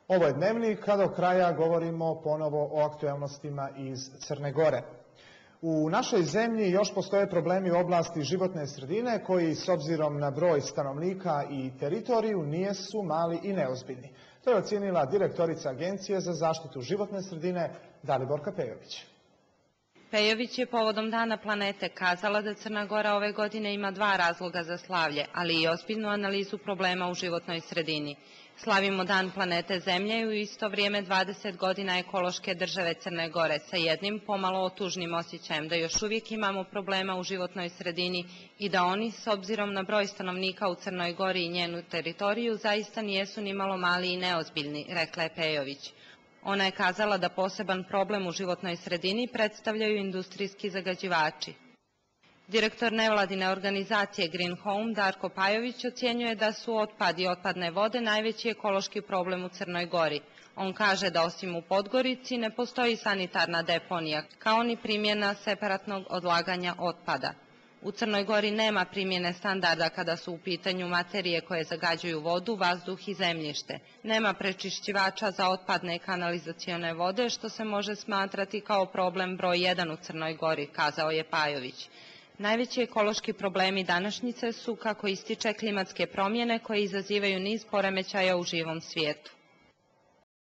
Ovo je Dnevnik, a do kraja govorimo ponovo o aktualnostima iz Crne Gore. U našoj zemlji još postoje problemi u oblasti životne sredine koji s obzirom na broj stanovnika i teritoriju nisu mali i neozbiljni. To je ocijenila direktorica Agencije za zaštitu životne sredine Daliborka Pejović. Pejović je povodom Dana planete kazala da Crna Gora ove godine ima 2 razloga za slavlje, ali i ozbiljnu analizu problema u životnoj sredini. Slavimo Dan planete Zemlje i u isto vrijeme 20 godina ekološke države Crne Gore sa jednim pomalo otužnim osjećajem da još uvijek imamo problema u životnoj sredini i da oni, s obzirom na broj stanovnika u Crnoj Gori i njenu teritoriju, zaista nijesu ni malo mali i neozbiljni, rekla je Pejović. Ona je kazala da poseban problem u životnoj sredini predstavljaju industrijski zagađivači. Direktor nevladine organizacije Green Home Darko Pajović ocjenjuje da su otpad i otpadne vode najveći ekološki problem u Crnoj Gori. On kaže da osim u Podgorici ne postoji sanitarna deponija, kao ni primjena separatnog odlaganja otpada. U Crnoj Gori nema primjene standarda kada su u pitanju materije koje zagađuju vodu, vazduh i zemljište. Nema prečišćivača za otpadne i kanalizacione vode, što se može smatrati kao problem broj 1 u Crnoj Gori, kazao je Pajović. Najveći ekološki problemi današnjice su, kako ističe, klimatske promjene koje izazivaju niz poremećaja u živom svijetu.